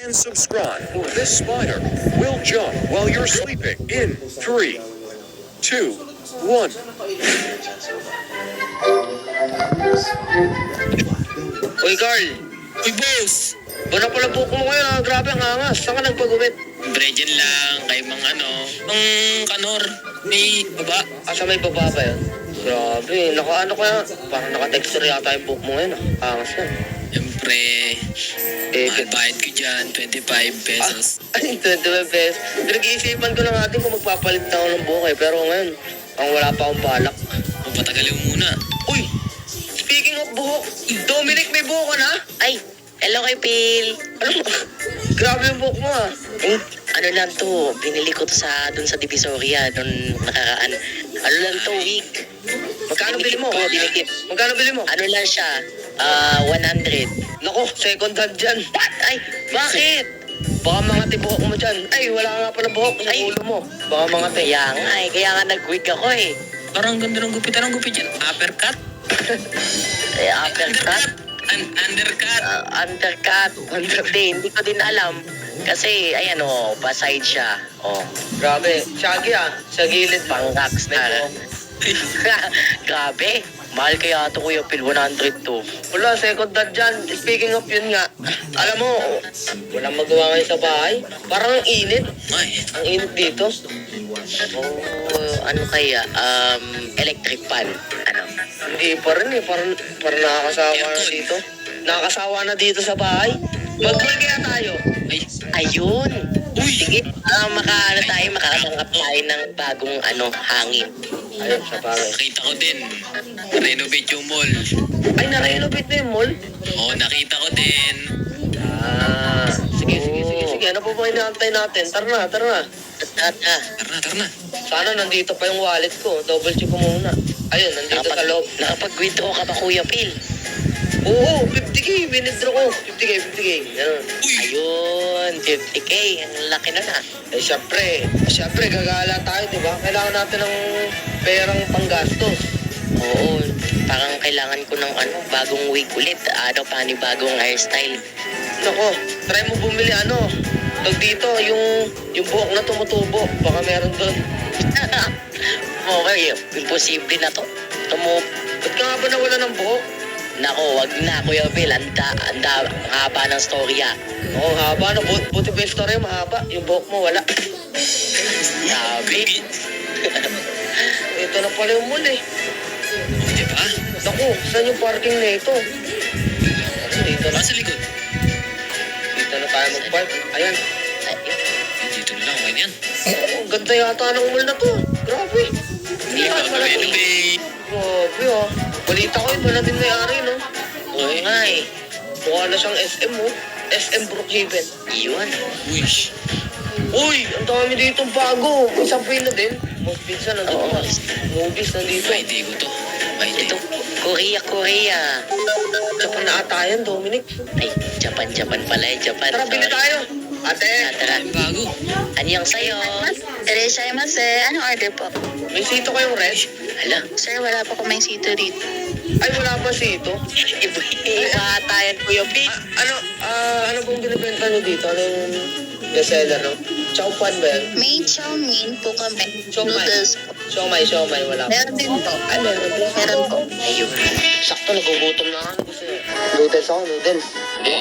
and subscribe, or this spider will jump while you're sleeping in 3, 2, 1. Uy, Carl! Uy, boss! Wala pala buhok mo ngayon, ah. Grabe ang angas. Saan ka nagpagupit? Bredyan lang, kay mga mang kanor. May baba. Asa may baba ba yan? Grabe, naka-ano kaya? Parang naka-texture yata yung buhok mo ngayon, ah. Angas yan. Siyempre, mahal bayad ko dyan, 25 pesos. Ay, 25 pesos. Pinag-iisipan ko na natin kung magpapalit na ako ng buhok eh. Pero ngayon, ang wala pa akong balak. O, patagalin mo muna. Uy! Speaking of buhok, Dominic, may buhok ka na? Ay, hello kay Phil. Ano? Grabe yung buhok mo, ah. Ano lang to, binili ko to dun sa Divisoria, dun nakaraan. Ano lang to, wig. Magkano bili mo? Dinikit. Magkano bili mo? Ano lang siya, 100. Nako, second hand dyan. Ay, bakit? Baka mga tibuhok mo dyan. Ay, wala ka nga pala buhok sa Ay. ulo mo. Baka mga Kaya nga nag-wig ako eh. Parang ganda ng gupit. Anong gupit yan? Uppercut? Uppercut? Undercut? Undercut. Hindi ko din alam. Kasi, ayan o, baside siya. Oh, Grabe. Shaggy, ah. Sa gilid. pang rockstar. Grabe. Mahal kaya ito, Kuya Phil, 100 to. Wala, second hand dyan. Speaking of yun nga, alam mo, walang magawa ngayon sa bahay. Parang ang init. Ay, Ang init dito. Oh, ano kaya? Electric fan. Ano? Hindi pa rin eh. Parang nakakasawa na dito. Nakakasawa na dito sa bahay. Mag-call kaya tayo. ay, Ayun. Uy! Sige, makakatanggap tayo ng bagong hangin. Ayun, sa bagay. Nakita ko din. Renovate yung mall. Ay, na-renovate na yung mall? Oo, nakita ko din. Sige. Ano pa ba inaantay natin? Tara na. Tara na. Sana nandito pa yung wallet ko. Double check ko muna. Ayun, nandito sa loob. Nakapag-withdraw ka ba, Kuya Phil? Oo, 50k. Winidraw ko. 50k. Ganun. Uy! Ayun, 50K. Ang laki na na. Eh, syempre, gagala tayo, di ba? Kailangan natin ng perang panggastos. Oo, parang kailangan ko ng bagong wig ulit. Panibagong hairstyle. Nako, try mo bumili tag dito, yung buhok na tumutubo. Baka meron doon. Okay, imposible na to. Ba't ka nga ba nawala ng buhok? Nako, wag na, Kuya Phil. Ang haba ng storya. Oo, haba na. Buti ba yung story, mahaba. Yung buhok mo, wala. Sabi. Ito na pala yung mall eh. O, diba? Naku, saan yung parking na ito? Dito na. Sa likod. Dito na tayo mag-park. Ayan. Dito na lang, okay na yan. Ang ganda yata ng mall na to. Grabe. Hindi ka renovate. Grabe ah. Balita ko, iba na din may-ari, no? Oo nga eh. Mukha na siyang SM, oh. SM Brookhaven. Yun. Uy! Uy, ang dami dito bago. May Subway na din. Most pizza nandito Oo. pa. Movies nandito. May hindi ko to. May hindi. Ito, Korea. Japan na ata yan, Dominic. Ay, Japan pala eh. Japan. Tara, bili Sorry. tayo. Ate, Tara. Ang bago. Anyong sa'yo? Irashaimase, anong order po? may sito kayong red? Hala. Sir, wala pa kaming sito dito. Ay, wala pa sito. Iba tayo, Kuya Phil. Ano pong binibenta nyo dito? Ano yung bestseller, no? Chow pan ba yan? May chow mein po kami. Siomai. Noodles po. Siomai, wala pa. Meron din po. Ay, meron din. Meron po. Ayun. Sakto, nagugutom na ako. Noodles ako, noodles. Yung